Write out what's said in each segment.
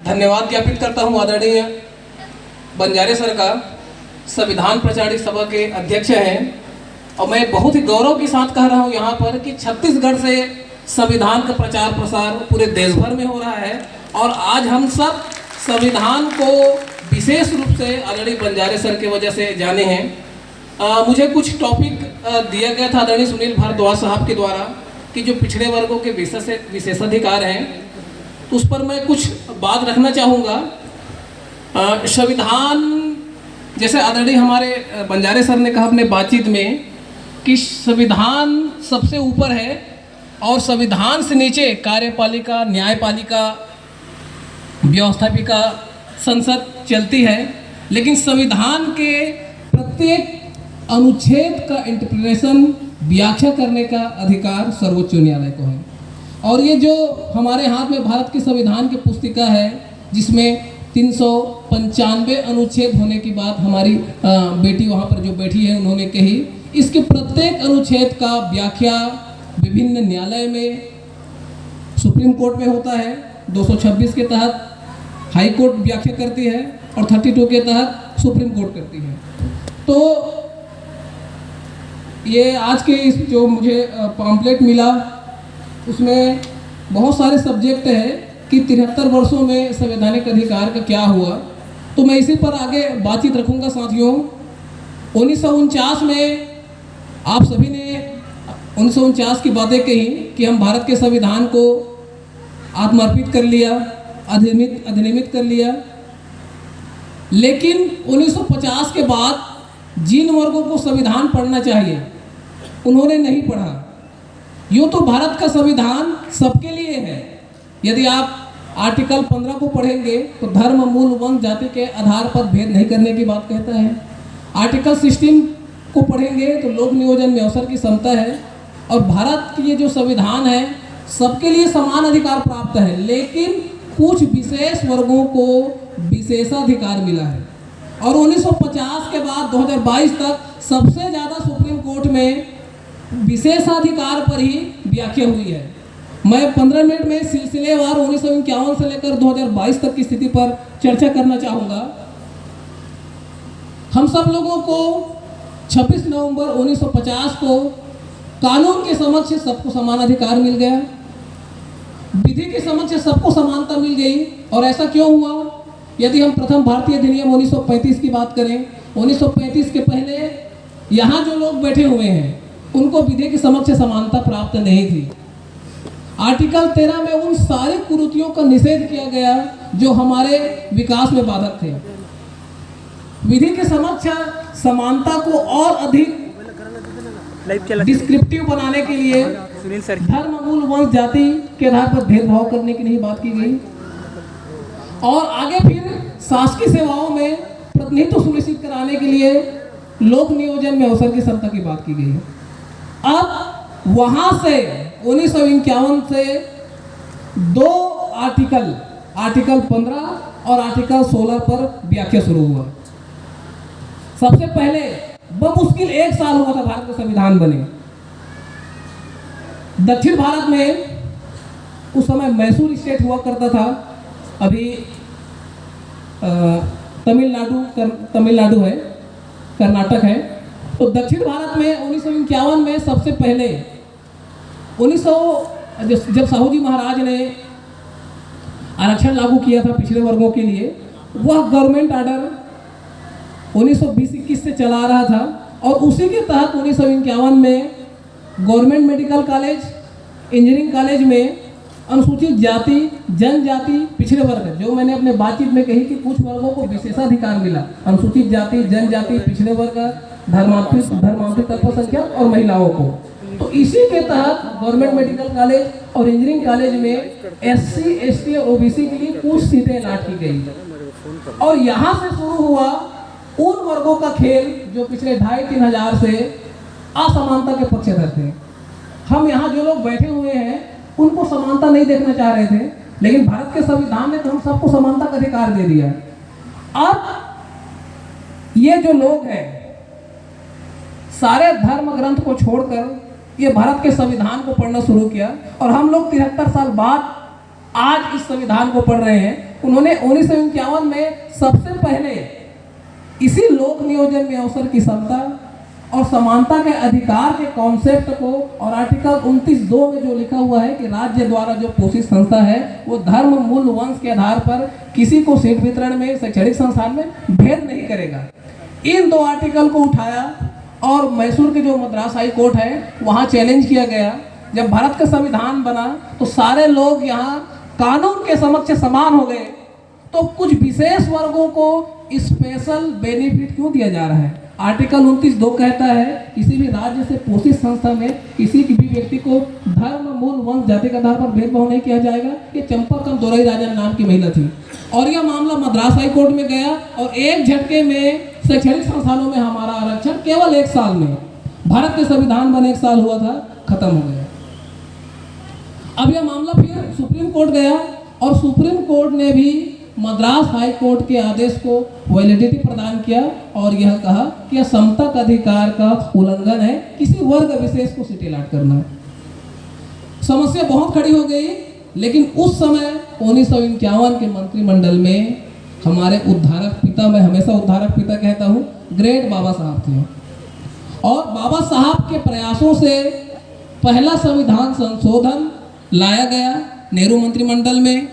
धन्यवाद ज्ञापित करता हूँ आदरणीय बंजारे सर का, संविधान प्रचारिक सभा के अध्यक्ष हैं। और मैं बहुत ही गौरव के साथ कह रहा हूँ यहाँ पर कि छत्तीसगढ़ से संविधान का प्रचार प्रसार पूरे देश भर में हो रहा है। और आज हम सब संविधान को विशेष रूप से आदरणीय बंजारे सर के वजह से जाने हैं। मुझे कुछ टॉपिक दिया गया था आदरणीय सुनील भारद्वाज साहब के द्वारा कि जो पिछड़े वर्गों के विशेषाधिकार हैं, तो उस पर मैं कुछ बात रखना चाहूँगा। संविधान, जैसे आदरणीय हमारे बंजारे सर ने कहा अपने बातचीत में कि संविधान सबसे ऊपर है और संविधान से नीचे कार्यपालिका, न्यायपालिका, व्यवस्थापिका, संसद चलती है। लेकिन संविधान के प्रत्येक अनुच्छेद का इंटरप्रिटेशन, व्याख्या करने का अधिकार सर्वोच्च न्यायालय को है। और ये जो हमारे हाथ में भारत के संविधान की पुस्तिका है, जिसमें 395 अनुच्छेद होने की बात हमारी बेटी वहाँ पर जो बैठी है उन्होंने कही, इसके प्रत्येक अनुच्छेद का व्याख्या विभिन्न न्यायालय में, सुप्रीम कोर्ट में होता है, 226 के तहत हाई कोर्ट व्याख्या करती है और 32 के तहत सुप्रीम कोर्ट करती है। तो ये आज के इस जो मुझे पम्पलेट मिला उसमें बहुत सारे सब्जेक्ट है कि 73 वर्षों में संवैधानिक अधिकार का क्या हुआ। तो मैं इसी पर आगे बातचीत रखूंगा साथियों। 1949 में आप सभी ने 1949 की बातें कही कि हम भारत के संविधान को आत्मार्पित कर लिया, अधिनियमित कर लिया। लेकिन 1950 के बाद जिन वर्गों को संविधान पढ़ना चाहिए उन्होंने नहीं पढ़ा। यूँ तो भारत का संविधान सबके लिए है। यदि आप आर्टिकल 15 को पढ़ेंगे तो धर्म, मूल, वंश, जाति के आधार पर भेद नहीं करने की बात कहता है। आर्टिकल 16 को पढ़ेंगे तो लोक नियोजन में अवसर की समता है। और भारत की ये जो संविधान है सबके लिए समान अधिकार प्राप्त है, लेकिन कुछ विशेष वर्गों को विशेषाधिकार मिला है। और 1950 के बाद 2022 तक सबसे ज़्यादा सुप्रीम कोर्ट में विशेषाधिकार पर ही व्याख्या हुई है। मैं 15 मिनट में सिलसिलेवार 1951 से लेकर 2022 तक की स्थिति पर चर्चा करना चाहूँगा। हम सब लोगों को 26 नवंबर 1950 को कानून के समक्ष सबको समान अधिकार मिल गया, विधि के समक्ष सबको समानता मिल गई। और ऐसा क्यों हुआ? यदि हम प्रथम भारतीय अधिनियम 1935 की बात करें, 1935 के पहले यहाँ जो लोग बैठे हुए हैं उनको विधि के समक्ष समानता प्राप्त नहीं थी। आर्टिकल 13 में उन सारी कुरीतियों का निषेध किया गया जो हमारे विकास में बाधक थे। विधि के समक्ष समानता को और अधिक डिस्क्रिप्टिव बनाने के लिए धर्म, मूल, वंश, जाति के आधार पर भेदभाव करने की नहीं बात की गई। और आगे फिर शासकीय सेवाओं में प्रतिनिधित्व सुनिश्चित कराने के लिए लोक नियोजन में अवसर की समता की बात की गई है। अब वहां से 1951 से दो आर्टिकल 15 और आर्टिकल 16 पर व्याख्या शुरू हुआ। सबसे पहले बमुश्किल 1 साल हुआ था भारत का संविधान बने। दक्षिण भारत में उस समय मैसूर स्टेट हुआ करता था, अभी तमिलनाडु है, कर्नाटक है। तो दक्षिण भारत में 1951 में सबसे पहले जब साहू जी महाराज ने आरक्षण लागू किया था पिछड़े वर्गों के लिए, वह गवर्नमेंट ऑर्डर 1920-21 से चला रहा था। और उसी के तहत 1951 में government medical college, engineering college में अनुसूचित जाति, जनजाति, पिछड़े वर्ग, जो मैंने अपने बातचीत में कही कि कुछ वर्गों को विशेषाधिकार मिला, अनुसूचित जाति, जनजाति, पिछड़े वर्ग, धर्मांतरित अल्पसंख्यक और महिलाओं को। तो इसी के तहत गवर्नमेंट मेडिकल कॉलेज और इंजीनियरिंग कॉलेज में SC, ST और OBC के लिए कुछ सीटें अलॉट की गई। और यहाँ से शुरू हुआ उन वर्गों का खेल जो पिछले 2,500-3 हजार से असमानता के पक्षधर थे। हम यहाँ जो लोग बैठे हुए हैं उनको समानता नहीं देखना चाह रहे थे, लेकिन भारत के संविधान ने तो हम सबको समानता का अधिकार दे दिया। अब ये जो लोग हैं सारे धर्म ग्रंथ को छोड़कर ये भारत के संविधान को पढ़ना शुरू किया और हम लोग 73 साल बाद आज इस संविधान को पढ़ रहे हैं। उन्होंने 1951 में सबसे पहले इसी लोक नियोजन में अवसर की समता और समानता के अधिकार के कॉन्सेप्ट को, और आर्टिकल 29(2) में जो लिखा हुआ है कि राज्य द्वारा जो पोषित संस्था है वो धर्म, मूल, वंश के आधार पर किसी को सीट वितरण में, शैक्षणिक संस्थान में भेद नहीं करेगा। इन 2 आर्टिकल को उठाया और मैसूर के जो मद्रास हाई कोर्ट है वहाँ चैलेंज किया गया। जब भारत का संविधान बना तो सारे लोग यहाँ कानून के समक्ष समान हो गए, तो कुछ विशेष वर्गों को स्पेशल बेनिफिट क्यों दिया जा रहा है? आर्टिकल 29(2) कहता है किसी भी राज्य से पोषित संस्था में किसी भी व्यक्ति को धर्म, मूल, वंश, जाति के आधार पर भेदभाव नहीं किया जाएगा। ये चंपाकंद दोरई राजन नाम की महिला थी और यह मामला मद्रास हाई कोर्ट में गया और एक झटके में शैक्षणिक संस्थानों में हमारा आरक्षण केवल 1 साल में, भारत के संविधान बने 1 साल हुआ था, खत्म हो गया। अब यह मामला फिर सुप्रीम कोर्ट गया और सुप्रीम कोर्ट ने भी मद्रास हाई कोर्ट के आदेश को वैलिडिटी प्रदान किया और यह कहा कि यह समता का अधिकार का उल्लंघन है किसी वर्ग विशेष को सीट अलॉट करना। समस्या बहुत खड़ी हो गई, लेकिन उस समय 1951 के मंत्रिमंडल में हमारे उद्धारक पिता, मैं हमेशा उद्धारक पिता कहता हूँ, ग्रेट बाबा साहब थे और बाबा साहब के प्रयासों से पहला संविधान संशोधन लाया गया नेहरू मंत्रिमंडल में।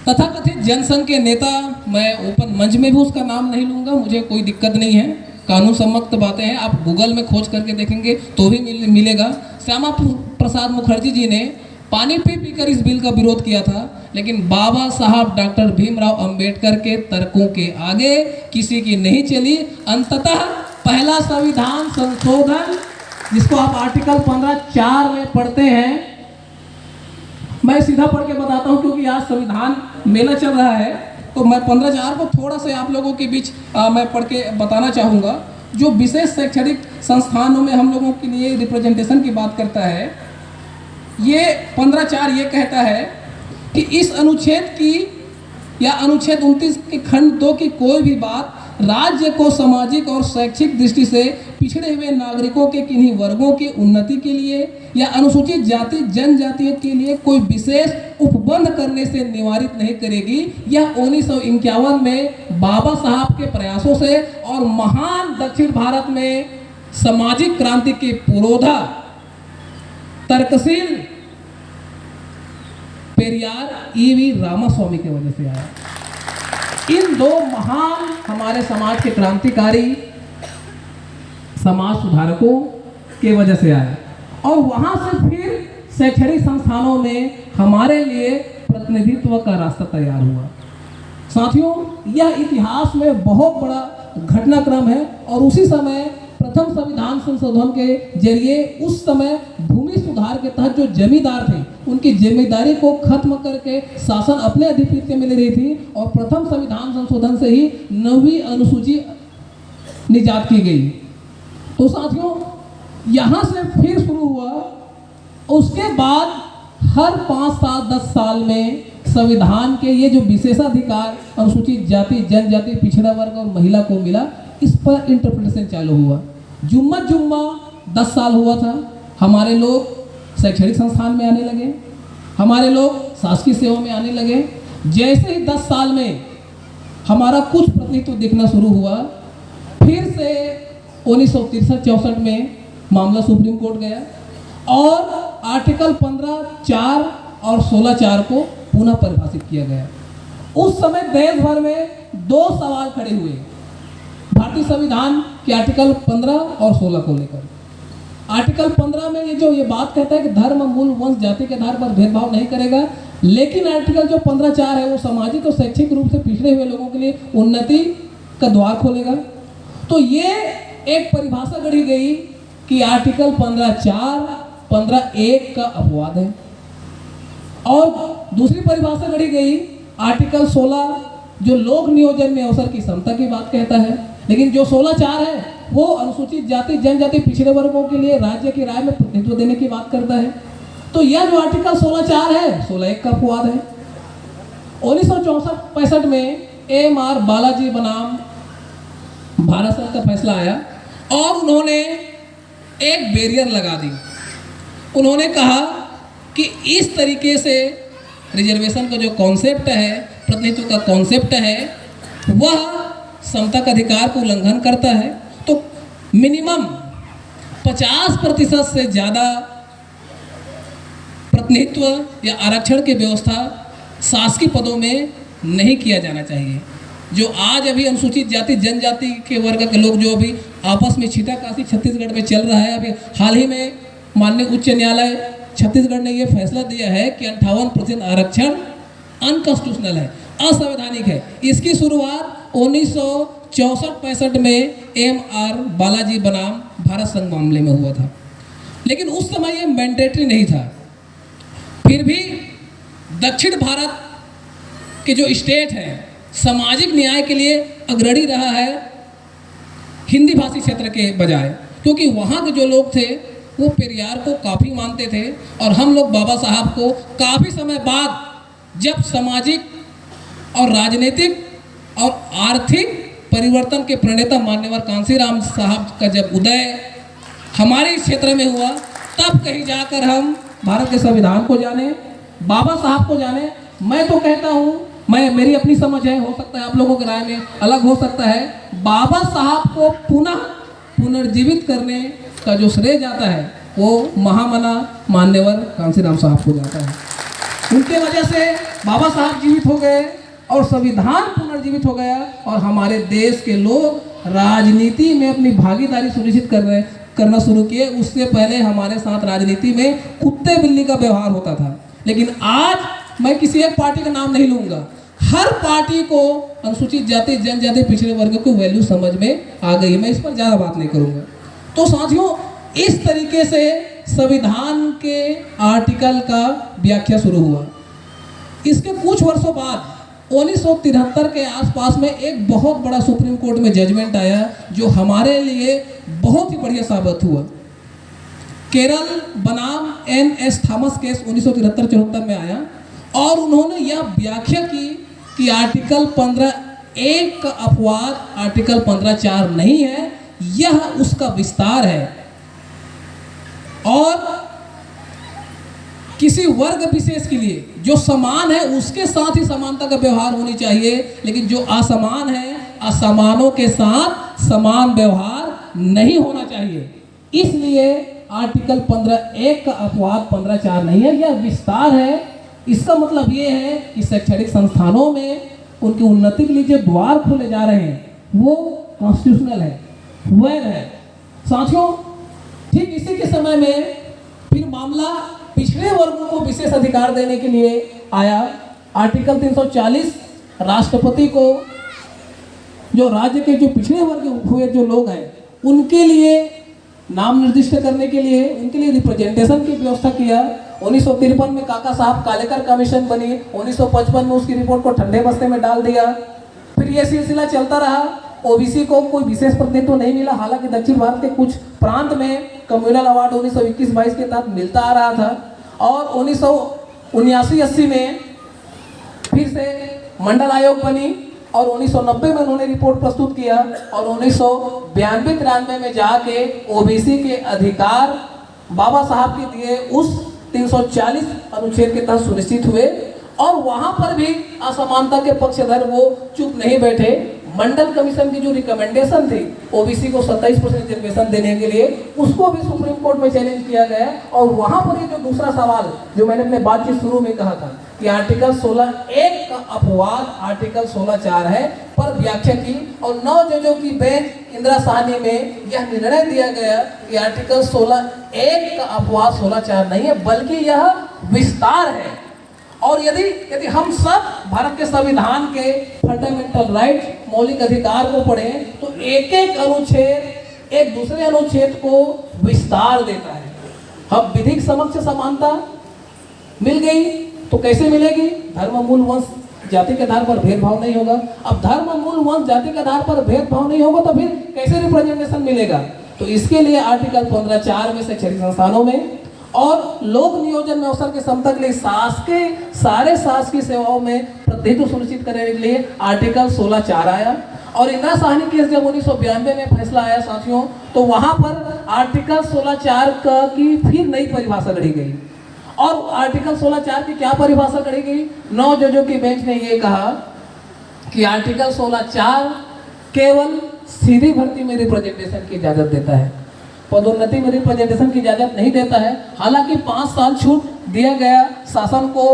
तथाकथित जनसंघ के नेता, मैं ओपन मंच में भी उसका नाम नहीं लूँगा, मुझे कोई दिक्कत नहीं है, कानून सम्मत बातें हैं, आप गूगल में खोज करके देखेंगे तो भी मिलेगा। श्यामा प्रसाद मुखर्जी जी ने पानी पी पी कर इस बिल का विरोध किया था, लेकिन बाबा साहब डॉक्टर भीमराव अंबेडकर के तर्कों के आगे किसी की नहीं चली। अंततः पहला संविधान संशोधन, जिसको आप आर्टिकल 15(4) में पढ़ते हैं, मैं सीधा पढ़ के बताता हूँ क्योंकि आज संविधान मेला चल रहा है, तो मैं 15(4) को थोड़ा सा आप लोगों के बीच मैं पढ़ के बताना चाहूँगा। जो विशेष शैक्षणिक संस्थानों में हम लोगों के लिए रिप्रेजेंटेशन की बात करता है, ये 15(4) ये कहता है कि इस अनुच्छेद की या अनुच्छेद 29 के खंड 2 की कोई भी बात राज्य को सामाजिक और शैक्षिक दृष्टि से पिछड़े हुए नागरिकों के किन्हीं वर्गों की उन्नति के लिए या अनुसूचित जाति जनजातियों के लिए कोई विशेष उपबंध करने से निवारित नहीं करेगी। यह 1951 में बाबा साहब के प्रयासों से और महान दक्षिण भारत में सामाजिक क्रांति के पुरोधा तर्कशील पेरियार E.V. रामास्वामी की वजह से आया। इन 2 महान हमारे समाज के क्रांतिकारी समाज सुधारकों के वजह से आया और वहां से फिर शैक्षणिक संस्थानों में हमारे लिए प्रतिनिधित्व का रास्ता तैयार हुआ। साथियों, यह इतिहास में बहुत बड़ा घटनाक्रम है और उसी समय प्रथम संविधान संशोधन के जरिए उस समय भूमि सुधार के तहत जो जमींदार थे उनकी जिम्मेदारी को खत्म करके शासन अपने अधिपत्य में ले रही थी और प्रथम संविधान संशोधन से ही 9वीं अनुसूची निजात की गई। तो साथियों, यहाँ से फिर शुरू हुआ। उसके बाद हर 5 साल 10 साल में संविधान के ये जो विशेषाधिकार अनुसूचित जाति जनजाति पिछड़ा वर्ग और महिला को मिला, इस पर इंटरप्रिटेशन चालू हुआ। जुम्मा 10 साल हुआ था, हमारे लोग शैक्षणिक संस्थान में आने लगे, हमारे लोग शासकीय सेवा में आने लगे। जैसे ही 10 साल में हमारा कुछ प्रतिनिधित्व दिखना शुरू हुआ, फिर से 1963-64 में मामला सुप्रीम कोर्ट गया और आर्टिकल 15(4) और 16(4) को पुनः परिभाषित किया गया। उस समय देश भर में 2 सवाल खड़े हुए भारतीय संविधान के आर्टिकल 15 और 16 को लेकर। आर्टिकल 15 में ये बात कहता है कि धर्म, मूल, वंश, जाति के आधार पर भेदभाव नहीं करेगा, लेकिन आर्टिकल जो 15(4) है वो सामाजिक और शैक्षिक रूप से पिछड़े हुए लोगों के लिए उन्नति का द्वार खोलेगा। तो ये एक परिभाषा गढ़ी गई कि आर्टिकल 15(4) 15(1) का अपवाद है और दूसरी परिभाषा गढ़ी गई आर्टिकल 16 जो लोक नियोजन में अवसर की समता की बात कहता है, लेकिन जो 16(4) है वो अनुसूचित जाति जनजाति पिछड़े वर्गों के लिए राज्य की राय में प्रतिनिधित्व देने की बात करता है। तो यह जो आर्टिकल 16(4) है 16(1) का अपवाद है। 1964-65 में M.R. बालाजी बनाम भारत सरकार का फैसला आया और उन्होंने एक बैरियर लगा दी। उन्होंने कहा कि इस तरीके से रिजर्वेशन का जो कॉन्सेप्ट है प्रतिनिधित्व का कॉन्सेप्ट है वह समता का अधिकार को उल्लंघन करता है, तो मिनिमम 50% से ज़्यादा प्रतिनिधित्व या आरक्षण की व्यवस्था शासकीय पदों में नहीं किया जाना चाहिए। जो आज अभी अनुसूचित जाति जनजाति के वर्ग के लोग जो अभी आपस में छींटाकशी छत्तीसगढ़ में चल रहा है, अभी हाल ही में माननीय उच्च न्यायालय छत्तीसगढ़ ने ये फैसला दिया है कि 58% आरक्षण अनकॉन्स्टिट्यूशनल है, असंवैधानिक है। इसकी शुरुआत 1964-65 में M.R. बालाजी बनाम भारत संघ मामले में हुआ था, लेकिन उस समय ये मैंडेटरी नहीं था। फिर भी दक्षिण भारत के जो स्टेट है सामाजिक न्याय के लिए अग्रणी रहा है हिंदी भाषी क्षेत्र के बजाय, क्योंकि वहाँ के जो लोग थे वो पेरियार को काफ़ी मानते थे और हम लोग बाबा साहब को काफ़ी समय बाद जब सामाजिक और राजनीतिक और आर्थिक परिवर्तन के प्रणेता मान्यवर कांशीराम साहब का जब उदय हमारे इस क्षेत्र में हुआ, तब कहीं जाकर हम भारत के संविधान को जाने, बाबा साहब को जाने। मैं तो कहता हूँ, मेरी अपनी समझ है, हो सकता है आप लोगों की राय में अलग हो सकता है, बाबा साहब को पुनर्जीवित करने का जो श्रेय जाता है वो महामना मान्यवर कांशीराम साहब को जाता है। उनके वजह से बाबा साहब जीवित हो गए और संविधान पुनर्जीवित हो गया और हमारे देश के लोग राजनीति में अपनी भागीदारी सुनिश्चित करना शुरू किए। उससे पहले हमारे साथ राजनीति में कुत्ते बिल्ली का व्यवहार होता था, लेकिन आज मैं किसी एक पार्टी का नाम नहीं लूँगा, हर पार्टी को अनुसूचित जाति जनजाति पिछड़े वर्ग को वैल्यू समझ में आ गई है। मैं इस पर ज़्यादा बात नहीं करूँगा। तो साथियों, इस तरीके से संविधान के आर्टिकल का व्याख्या शुरू हुआ। इसके कुछ वर्षों बाद 1973 के आसपास में एक बहुत बड़ा सुप्रीम कोर्ट में जजमेंट आया जो हमारे लिए बहुत ही बढ़िया साबित हुआ। केरल बनाम N.S. थॉमस केस 1973-74 में आया और उन्होंने यह व्याख्या की कि आर्टिकल 15(1) का अपवाद आर्टिकल 15(4) नहीं है, यह उसका विस्तार है और किसी वर्ग विशेष के लिए जो समान है उसके साथ ही समानता का व्यवहार होनी चाहिए, लेकिन जो असमान है असमानों के साथ समान व्यवहार नहीं होना चाहिए। इसलिए आर्टिकल 15(1) का अपवाद 15(4) नहीं है, यह विस्तार है। इसका मतलब ये है कि शैक्षणिक संस्थानों में उनकी उन्नति के लिए जो द्वार खोले जा रहे हैं वो कॉन्स्टिट्यूशनल है, वैध है। साथियों, ठीक इसी के समय में फिर मामला पिछड़े वर्गों को विशेष अधिकार देने के लिए आया। आर्टिकल 340 राष्ट्रपति को जो राज्य के जो पिछड़े वर्ग हुए जो लोग हैं उनके लिए नाम निर्दिष्ट करने के लिए उनके लिए रिप्रेजेंटेशन की व्यवस्था किया। 1953 में काका साहब कालेकर कमीशन बनी, 1955 में उसकी रिपोर्ट को ठंडे बस्ते में डाल दिया। फिर यह सिलसिला चलता रहा। ओबीसी को कोई विशेष प्रतिनिधित्व नहीं मिला, हालांकि दक्षिण भारत के कुछ प्रांत में कम्युनल अवार्ड 1921-22 के तहत मिलता आ रहा था और 1979-80 में फिर से मंडल आयोग बनी और 1990 में उन्होंने रिपोर्ट प्रस्तुत किया और 1992-93 में जाके ओबीसी के अधिकार बाबा साहब के दिए उस 340 अनुच्छेद के तहत सुनिश्चित हुए और वहां पर भी असमानता के पक्षधर वो चुप नहीं बैठे। मंडल कमीशन की जो रिकमेंडेशन थी ओबीसी को 27% रिजर्वेशन देने के लिए, उसको भी सुप्रीम कोर्ट में चैलेंज किया गया और वहां पर ये जो दूसरा सवाल जो मैंने अपने बातचीत शुरू में कहा था कि आर्टिकल 16(1) का अपवाद आर्टिकल 16(4) है, पर व्याख्या की और 9 जजों की बेंच इंदिरा साहनी में यह निर्णय दिया गया कि आर्टिकल 16(1) का अपवाद 16(4) नहीं है बल्कि यह विस्तार है। और यदि हम सब भारत के संविधान के फंडामेंटल राइट मौलिक अधिकार को पढ़ें तो एक एक अनुच्छेद एक दूसरे अनुच्छेद को विस्तार देता है। अब विधिक समक्ष समानता मिल गई तो कैसे मिलेगी? धर्म मूल वंश जाति के आधार पर भेदभाव नहीं होगा। अब धर्म मूल वंश जाति के आधार पर भेदभाव नहीं होगा तो फिर कैसे रिप्रेजेंटेशन मिलेगा? तो इसके लिए आर्टिकल 15(4) में शैक्षणिक संस्थानों में और लोक नियोजन में अवसर के समता के लिए सारे शासकीय सेवाओं में प्रतिनिधित्व सुनिश्चित करने के लिए आर्टिकल 16(4) आया। और इंदिरा साहनी केस जब 1992 में फैसला आया साथियों, तो वहां पर आर्टिकल 16(4) की फिर नई परिभाषा गढ़ी गई और आर्टिकल 16(4) की क्या परिभाषा करी गई? 9 जजों की बेंच ने ये कहा कि आर्टिकल 16(4) केवल सीधी भर्ती में रिप्रेजेंटेशन की इजाजत देता है, पदोन्नति में रिप्रेजेंटेशन की इजाजत नहीं देता है। हालांकि 5 साल छूट दिया गया शासन को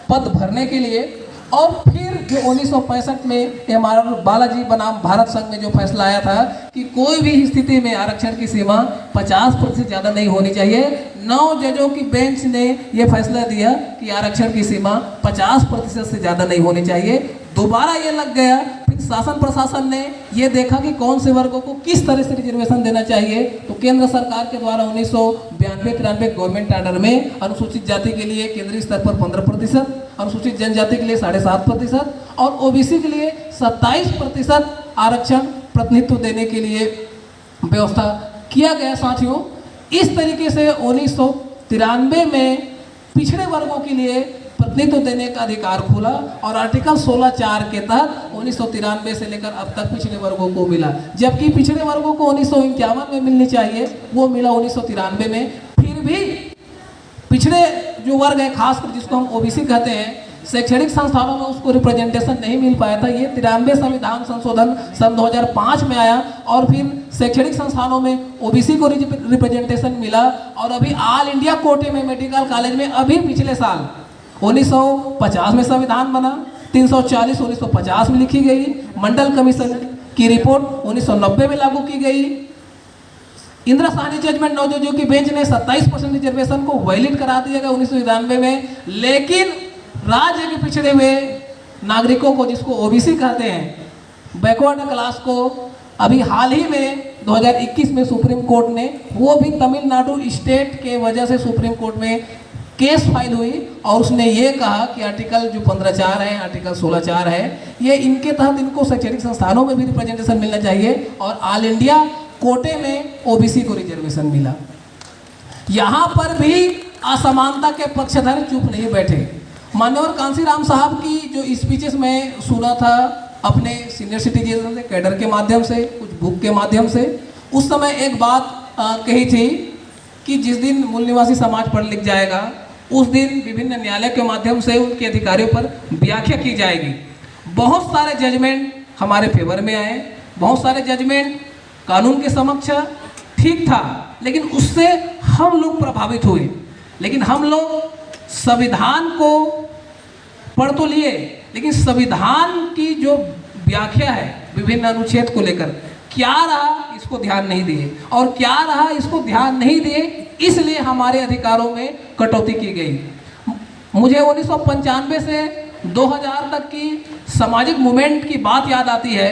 पद भरने के लिए। और फिर जो 1965 में हमारा बालाजी बनाम भारत संघ में जो फैसला आया था कि कोई भी स्थिति में आरक्षण की सीमा 50% ज़्यादा नहीं होनी चाहिए। 9 जजों की बेंच ने यह फैसला दिया कि आरक्षण की सीमा 50% से ज़्यादा नहीं होनी चाहिए। दोबारा ये लग गया। फिर शासन प्रशासन ने ये देखा कि कौन से वर्गों को किस तरह से रिजर्वेशन देना चाहिए। तो केंद्र सरकार के द्वारा 1992-93 गवर्नमेंट आर्डर में अनुसूचित जाति के लिए केंद्रीय स्तर पर 15%, अनुसूचित जनजाति के लिए 7.5% और ओबीसी के लिए 27% आरक्षण प्रतिनिधित्व देने के लिए व्यवस्था किया गया। साथियों, इस तरीके से 1993 में पिछड़े वर्गों के लिए प्रतिनिधित्व देने का अधिकार खुला और आर्टिकल 16(4) के तहत 1993 से लेकर अब तक पिछड़े वर्गों को मिला। जबकि पिछड़े वर्गों को 1951 में मिलनी चाहिए, वो मिला 1993 में। फिर भी पिछड़े जो वर्ग है, खासकर जिसको हम ओबीसी कहते हैं, शैक्षणिक संस्थानों में उसको रिप्रेजेंटेशन नहीं मिल पाया था। ये 93 संविधान संशोधन सन 2005 में आया और फिर शैक्षणिक संस्थानों में ओबीसी को रिप्रेजेंटेशन मिला। और अभी ऑल इंडिया कोटे में मेडिकल कॉलेज में अभी पिछले साल 1950 में संविधान बना, 340 1950 में लिखी गई, मंडल कमीशन की रिपोर्ट 1990 में लागू की गई। इंदिरा साहनी जजमेंट 9 जजों की बेंच ने 27% रिजर्वेशन को वैलिड करा दिया गया 1999 में। लेकिन राज्य के पिछड़े हुए नागरिकों को, जिसको ओबीसी कहते हैं, बैकवर्ड क्लास को, अभी हाल ही में 2021 में सुप्रीम कोर्ट ने, वो भी तमिलनाडु स्टेट के वजह से सुप्रीम कोर्ट में केस फाइल हुई और उसने ये कहा कि आर्टिकल जो 15(4) है, आर्टिकल 16(4) है, ये इनके तहत इनको शैक्षणिक संस्थानों में भी रिप्रेजेंटेशन मिलना चाहिए और ऑल इंडिया कोटे में ओबीसी को रिजर्वेशन मिला। यहाँ पर भी असमानता के पक्षधर चुप नहीं बैठे। मान्यवर कांसीराम साहब की जो स्पीचेस में सुना था अपने सीनियर सिटीजन से, कैडर के माध्यम से, कुछ बुक के माध्यम से, उस समय एक बात कही थी कि जिस दिन मूल निवासी समाज पढ़ लिख जाएगा उस दिन विभिन्न न्यायालय के माध्यम से उनके अधिकारियों पर व्याख्या की जाएगी। बहुत सारे जजमेंट हमारे फेवर में आए, बहुत सारे जजमेंट कानून के समक्ष ठीक था, लेकिन उससे हम लोग प्रभावित हुए। लेकिन हम लोग संविधान को पढ़ तो लिए, लेकिन संविधान की जो व्याख्या है विभिन्न अनुच्छेद को लेकर क्या रहा इसको ध्यान नहीं दिए, और क्या रहा इसको ध्यान नहीं दिए, इसलिए हमारे अधिकारों में कटौती की गई। मुझे 1995 से 2000 तक की सामाजिक मूवमेंट की बात याद आती है।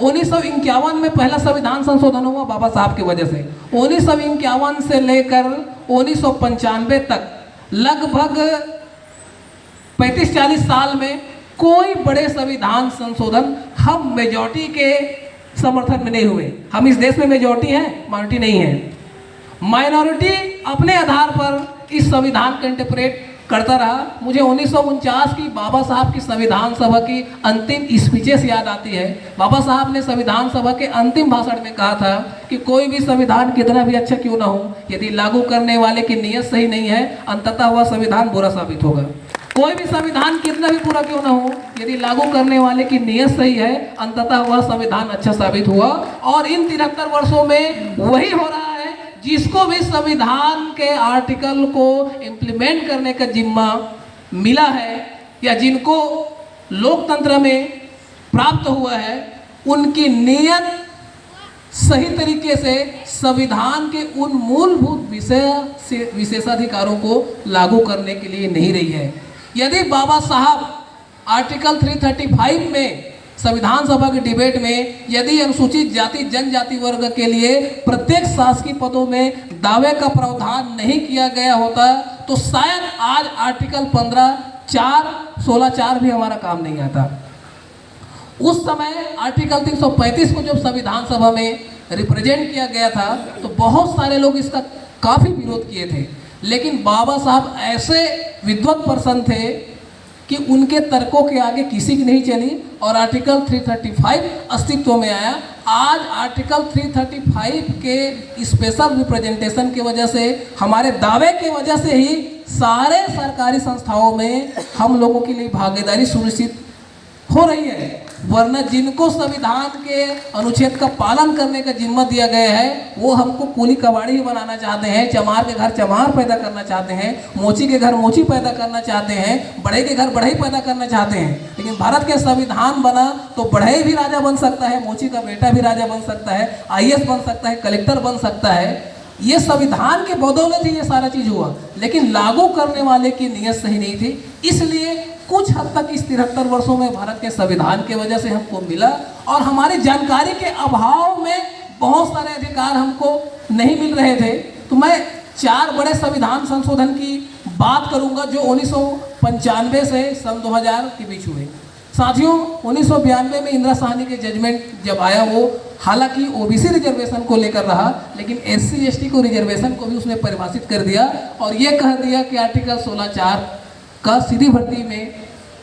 1951 में पहला संविधान संशोधन हुआ बाबा साहब की वजह से। 1951 से लेकर 1995 तक लगभग 35-40 साल में कोई बड़े संविधान संशोधन हम मेजॉरिटी के समर्थन में नहीं हुए। हम इस देश में मेजॉरिटी हैं, माइनॉरिटी नहीं है। माइनॉरिटी अपने आधार पर इस संविधान को इंटरप्रेट करता रहा। मुझे 1949 की बाबा साहब की संविधान सभा की अंतिम स्पीचेस याद आती है। बाबा साहब ने संविधान सभा के अंतिम भाषण में कहा था कि कोई भी संविधान कितना भी अच्छा क्यों ना हो, यदि लागू करने वाले की नीयत सही नहीं है, अंततः वह संविधान बुरा साबित होगा। कोई भी संविधान कितना भी पूरा क्यों ना हो, यदि लागू करने वाले की नीयत सही है, अंततः वह संविधान अच्छा साबित हुआ। और इन 73 वर्षों में वही हो रहा है। जिसको भी संविधान के आर्टिकल को इम्प्लीमेंट करने का जिम्मा मिला है या जिनको लोकतंत्र में प्राप्त हुआ है, उनकी नीयत सही तरीके से संविधान के उन मूलभूत विशेषाधिकारों को लागू करने के लिए नहीं रही है। यदि बाबा साहब आर्टिकल 335 में संविधान सभा के डिबेट में यदि अनुसूचित जाति जनजाति वर्ग के लिए प्रत्येक शासकीय पदों में दावे का प्रावधान नहीं किया गया होता, तो शायद आज आर्टिकल 15(4) 16(4) भी हमारा काम नहीं आता। उस समय आर्टिकल 335 को जब संविधान सभा में रिप्रेजेंट किया गया था तो बहुत सारे लोग इसका काफ़ी विरोध किए थे। लेकिन बाबा साहब ऐसे विद्वत पर्सन थे कि उनके तर्कों के आगे किसी की नहीं चली और आर्टिकल 335 अस्तित्व में आया आज आर्टिकल 335 के स्पेशल रिप्रेजेंटेशन की वजह से, हमारे दावे की वजह से ही सारे सरकारी संस्थाओं में हम लोगों के लिए भागीदारी सुनिश्चित हो रही है। वरना जिनको संविधान के अनुच्छेद का पालन करने का जिम्मा दिया गया है, वो हमको कूली कबाड़ी ही बनाना चाहते हैं, चमार के घर चमार पैदा करना चाहते हैं, मोची के घर मोची पैदा करना चाहते हैं, बढ़ई के घर बढ़ई पैदा करना चाहते हैं। लेकिन भारत के संविधान बना तो बढ़ई भी राजा बन सकता है, मोची का बेटा भी राजा बन सकता है, IAS बन सकता है, कलेक्टर बन सकता है। ये संविधान के बदौलत ही ये सारा चीज हुआ, लेकिन लागू करने वाले की नीयत सही नहीं थी। इसलिए कुछ हद तक इस 73 वर्षों में भारत के संविधान की वजह से हमको मिला, और हमारी जानकारी के अभाव में बहुत सारे अधिकार हमको नहीं मिल रहे थे। तो मैं 4 बड़े संविधान संशोधन की बात करूंगा जो 1995 से सन 2000 के बीच हुए। साथियों, 1992 में इंदिरा साहनी के जजमेंट जब आया, वो हालांकि OBC रिजर्वेशन को लेकर रहा, लेकिन SC ST को रिजर्वेशन को भी उसने परिभाषित कर दिया और ये कह दिया कि आर्टिकल 16(4) का सीधी भर्ती में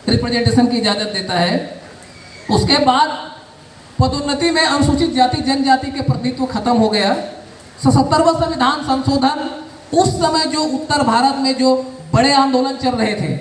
रिप्रेजेंटेशन की इजाज़त देता है। उसके बाद पदोन्नति में अनुसूचित जाति जनजाति के प्रतिनिधित्व खत्म हो गया। 77वां संविधान संशोधन, उस समय जो उत्तर भारत में जो बड़े आंदोलन चल रहे थे,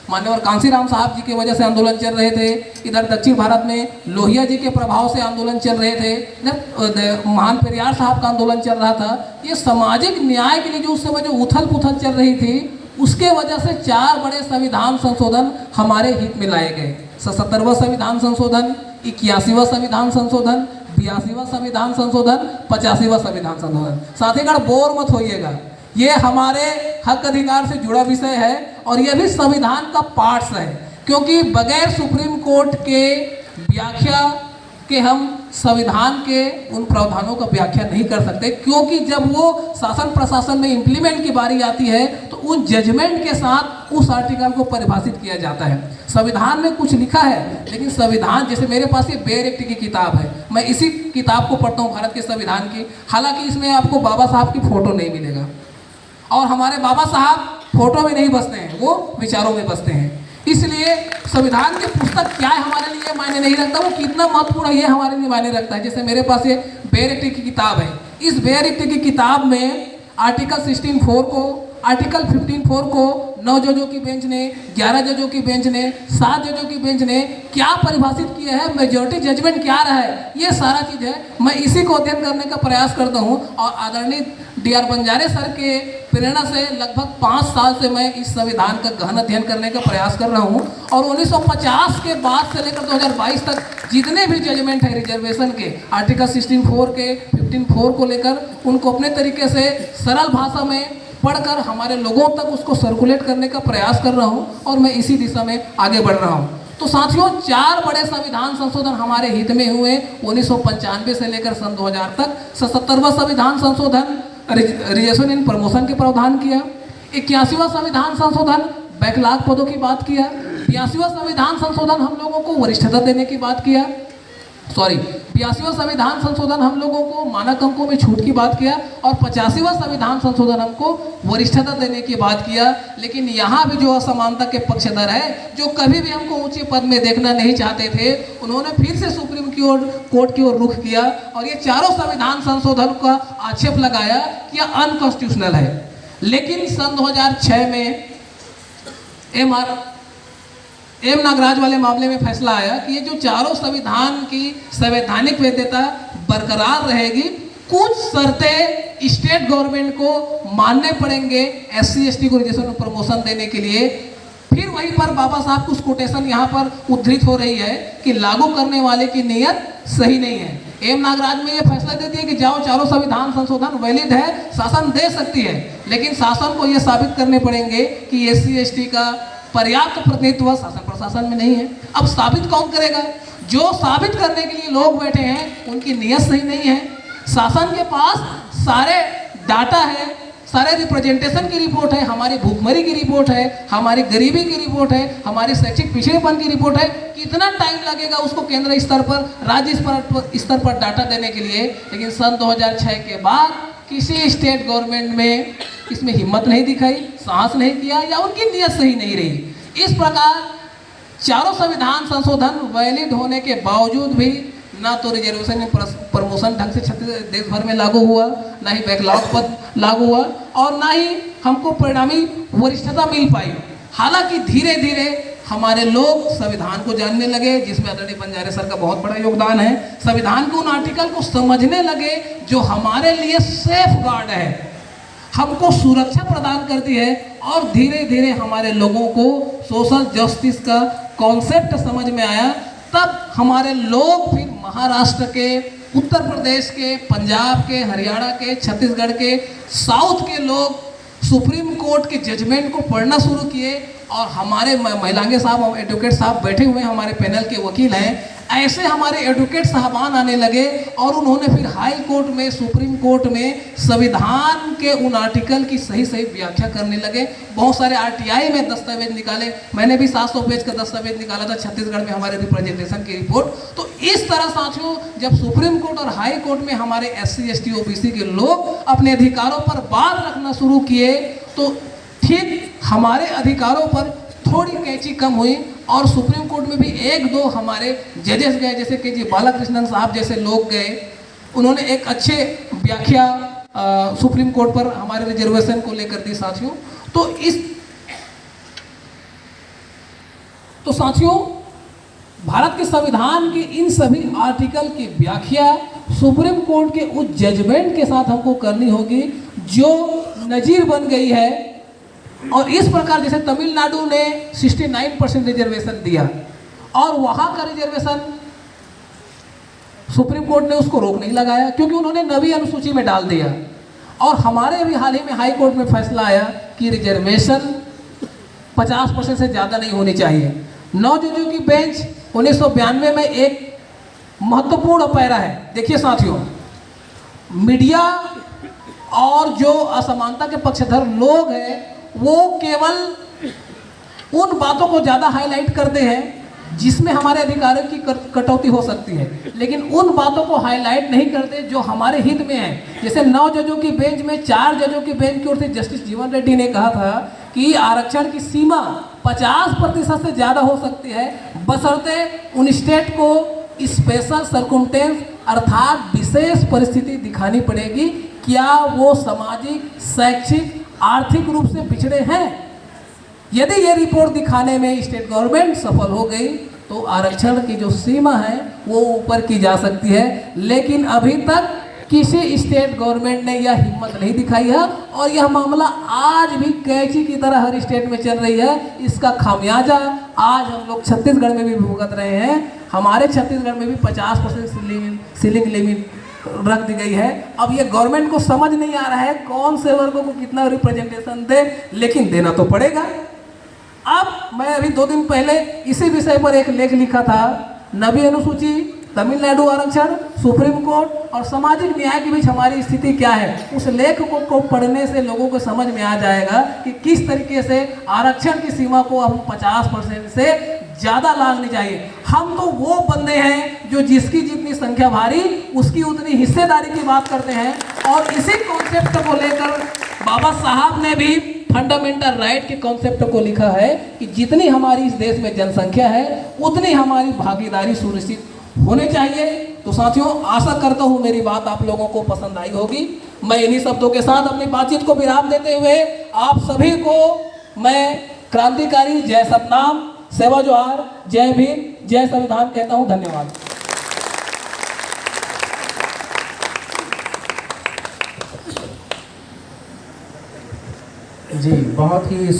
मान्यवर कांसीराम साहब जी की वजह से आंदोलन चल रहे थे, इधर दक्षिण भारत में लोहिया जी के प्रभाव से आंदोलन चल रहे थे, इधर महान पेरियार साहब का आंदोलन चल रहा था। ये सामाजिक न्याय के लिए जो उस समय जो उथल पुथल चल रही थी, उसके वजह से 4 बड़े संविधान संशोधन हमारे हित में लाए गए। 77वां संविधान संशोधन, 81वां संविधान संशोधन, 82वां संविधान संशोधन, 85वां संविधान संशोधन। साथीगण, बोर मत होइएगा, ये हमारे हक अधिकार से जुड़ा विषय है और यह भी संविधान का पार्ट्स है, क्योंकि बगैर सुप्रीम कोर्ट के व्याख्या के हम संविधान के उन प्रावधानों का व्याख्या नहीं कर सकते, क्योंकि जब वो शासन प्रशासन में इम्प्लीमेंट की बारी आती है तो उन जजमेंट के साथ उस आर्टिकल को परिभाषित किया जाता है। संविधान में कुछ लिखा है, लेकिन संविधान, जैसे मेरे पास ये बेयर एक्ट की किताब है, मैं इसी किताब को पढ़ता हूँ, भारत के संविधान की। हालांकि इसमें आपको बाबा साहब की फोटो नहीं मिलेगा, और हमारे बाबा साहब फोटो में नहीं बसते हैं, वो विचारों में बसते हैं। इसलिए संविधान की पुस्तक क्या है हमारे लिए मायने नहीं रखता, वो कितना महत्वपूर्ण है ये हमारे लिए मायने रखता है। जैसे मेरे पास ये बेयर एक्ट की किताब है, इस बेयर एक्ट की किताब में आर्टिकल 16(4) को, आर्टिकल 15(4) को 9 जजों की बेंच ने, 11 जजों की बेंच ने, 7 जजों की बेंच ने क्या परिभाषित किया है, मेजॉरिटी जजमेंट क्या रहा है, ये सारा चीज़ है। मैं इसी को अध्ययन करने का प्रयास करता हूँ, और आदरणीय DR बंजारे सर के प्रेरणा से लगभग 5 साल से मैं इस संविधान का गहन अध्ययन करने का प्रयास कर रहा हूँ। और 1950 के बाद से लेकर 2022 तक जितने भी जजमेंट है रिजर्वेशन के, आर्टिकल 16(4) के, 15(4) को लेकर, उनको अपने तरीके से सरल भाषा में पढ़कर हमारे लोगों तक उसको सर्कुलेट करने का प्रयास कर रहा हूं, और मैं इसी दिशा में आगे बढ़ रहा हूं। तो साथियों, 4 बड़े संविधान संशोधन हमारे हित में हुए 1995 से लेकर सन 2000 तक। 77वां संविधान संशोधन रिजर्वेशन इन प्रमोशन के प्रावधान किया। 81वां संविधान संशोधन बैकलॉग पदों की बात किया। 82वां संविधान संशोधन हम लोगों को वरिष्ठता देने की बात किया। 82वां संविधान संशोधन हम लोगों को मानक अंकों में छूट की बात किया, और 85वां संविधान संशोधन हमको वरिष्ठता देने की बात किया। लेकिन यहाँ भी जो असमानता के पक्षधर है, जो कभी भी हमको ऊंचे पद में देखना नहीं चाहते थे, उन्होंने फिर से सुप्रीम कोर्ट की ओर रुख किया, और ये चारों संविधान संशोधन का आक्षेप लगाया कि यह अनकॉन्स्टिट्यूशनल है। लेकिन सन 2006 में एम नागराज वाले मामले में फैसला आया कि ये जो चारों संविधान की संवैधानिक वैधता बरकरार रहेगी, कुछ शर्तें स्टेट गवर्नमेंट को मानने पड़ेंगे SC ST को रिजर्वेशन प्रमोशन देने के लिए। फिर वहीं पर बाबा साहब कुछ कोटेशन यहाँ पर उद्धृत हो रही है कि लागू करने वाले की नीयत सही नहीं है। एम नागराज में ये फैसला दे दिया कि जाओ, चारों संविधान संशोधन वैलिड है, शासन दे सकती है, लेकिन शासन को ये साबित करने पड़ेंगे कि SC ST का पर्याप्त प्रतिनिधित्व शासन प्रशासन में नहीं है। अब साबित कौन करेगा? जो साबित करने के लिए लोग बैठे हैं उनकी नीयत सही नहीं है। शासन के पास सारे डाटा है, सारे रिप्रेजेंटेशन की रिपोर्ट है, हमारी भूखमरी की रिपोर्ट है, हमारी गरीबी की रिपोर्ट है, हमारी शैक्षिक पिछड़ेपन की रिपोर्ट है। कितना टाइम लगेगा उसको केंद्र स्तर पर, राज्य स्तर पर डाटा देने के लिए? लेकिन सन 2006 के बाद किसी स्टेट गवर्नमेंट में इसमें हिम्मत नहीं दिखाई, साहस नहीं किया, या उनकी नीयत सही नहीं रही। इस प्रकार चारों संविधान संशोधन वैलिड होने के बावजूद भी ना तो रिजर्वेशन में प्रमोशन ढंग से देश भर में लागू हुआ, ना ही बैकलॉग पद लागू हुआ, और ना ही हमको परिणामी वरिष्ठता मिल पाई। हालांकि धीरे धीरे हमारे लोग संविधान को जानने लगे, जिसमें आदरणीय बंजारे सर का बहुत बड़ा योगदान है। संविधान के उन आर्टिकल को समझने लगे जो हमारे लिए सेफ गार्ड है, हमको सुरक्षा प्रदान करती है, और धीरे धीरे हमारे लोगों को सोशल जस्टिस का कॉन्सेप्ट समझ में आया। तब हमारे लोग फिर महाराष्ट्र के, उत्तर प्रदेश के, पंजाब के, हरियाणा के, छत्तीसगढ़ के, साउथ के लोग सुप्रीम कोर्ट के जजमेंट को पढ़ना शुरू किए। और हमारे महिलांगे साहब, एडवोकेट साहब बैठे हुए हैं, हमारे पैनल के वकील हैं, ऐसे हमारे एडवोकेट साहबान आने लगे और उन्होंने फिर हाई कोर्ट में, सुप्रीम कोर्ट में संविधान के उन आर्टिकल की सही सही व्याख्या करने लगे। बहुत सारे आरटीआई में दस्तावेज निकाले, मैंने भी 700 पेज का दस्तावेज निकाला था छत्तीसगढ़ में हमारे रिप्रेजेंटेशन की रिपोर्ट। तो इस तरह साथियों, जब सुप्रीम कोर्ट और हाई कोर्ट में हमारे SC ST OBC के लोग अपने अधिकारों पर बात रखना शुरू किए, तो ठीक हमारे अधिकारों पर थोड़ी कैंची कम हुई, और सुप्रीम कोर्ट में भी 1-2 हमारे जजेस गए, जैसे कि जी बालाकृष्णन साहब जैसे लोग गए, उन्होंने एक अच्छे व्याख्या सुप्रीम कोर्ट पर हमारे रिजर्वेशन को लेकर दी साथियों। तो साथियों, भारत के संविधान के इन सभी आर्टिकल की व्याख्या सुप्रीम कोर्ट के उस जजमेंट के साथ हमको करनी होगी जो नजीर बन गई है। और इस प्रकार जैसे तमिलनाडु ने 69% रिजर्वेशन दिया, और वहाँ का रिजर्वेशन सुप्रीम कोर्ट ने उसको रोक नहीं लगाया, क्योंकि उन्होंने 9वीं अनुसूची में डाल दिया। और हमारे अभी हाल ही में हाई कोर्ट में फैसला आया कि रिजर्वेशन 50% से ज़्यादा नहीं होनी चाहिए। 9 जजों की बेंच 1992 में एक महत्वपूर्ण पैरा है। देखिए साथियों, मीडिया और जो असमानता के पक्षधर लोग हैं वो केवल उन बातों को ज़्यादा हाईलाइट करते हैं जिसमें हमारे अधिकारों की कटौती हो सकती है, लेकिन उन बातों को हाईलाइट नहीं करते जो हमारे हित में है। जैसे 9 जजों की बेंच में 4 जजों की बेंच की ओर से जस्टिस जीवन रेड्डी ने कहा था कि आरक्षण की सीमा 50% से ज़्यादा हो सकती है, बशर्ते उन स्टेट को स्पेशल सर्कमस्टेंस अर्थात विशेष परिस्थिति दिखानी पड़ेगी, क्या वो सामाजिक, शैक्षिक, आर्थिक रूप से पिछड़े हैं। यदि ये रिपोर्ट दिखाने में स्टेट गवर्नमेंट सफल हो गई तो आरक्षण की जो सीमा है वो ऊपर की जा सकती है, लेकिन अभी तक किसी स्टेट गवर्नमेंट ने यह हिम्मत नहीं दिखाई है, और यह मामला आज भी कैंची की तरह हर स्टेट में चल रही है। इसका खामियाजा आज हम लोग छत्तीसगढ़ में भी भुगत रहे हैं। हमारे छत्तीसगढ़ में भी 50% सीलिंग लिमिट रख दी गई है। अब ये गवर्नमेंट को समझ नहीं आ रहा है कौन से वर्गों को कितना रिप्रेजेंटेशन दे, लेकिन देना तो पड़ेगा। अब मैं अभी 2 दिन पहले इसी विषय पर एक लेख लिखा था, 9वीं अनुसूची, तमिलनाडु आरक्षण, सुप्रीम कोर्ट और सामाजिक न्याय के बीच हमारी स्थिति क्या है। उस लेख को पढ़ने से लोगों को समझ में आ जाएगा कि किस तरीके से आरक्षण की सीमा को हम 50% से ज़्यादा लानी चाहिए। हम तो वो बंदे हैं जो जिसकी जितनी संख्या भारी उसकी उतनी हिस्सेदारी की बात करते हैं, और इसी कॉन्सेप्ट को लेकर बाबा साहब ने भी फंडामेंटल राइट के कॉन्सेप्ट को लिखा है कि जितनी हमारी इस देश में जनसंख्या है उतनी हमारी भागीदारी सुनिश्चित होने चाहिए। तो साथियों, आशा करता हूँ मेरी बात आप लोगों को पसंद आई होगी। मैं इन्हीं शब्दों के साथ अपनी बातचीत को विराम देते हुए आप सभी को मैं क्रांतिकारी जय सतनाम, सेवा जोहार, जय भीम, जय संविधान कहता हूँ। धन्यवाद। जी, बहुत ही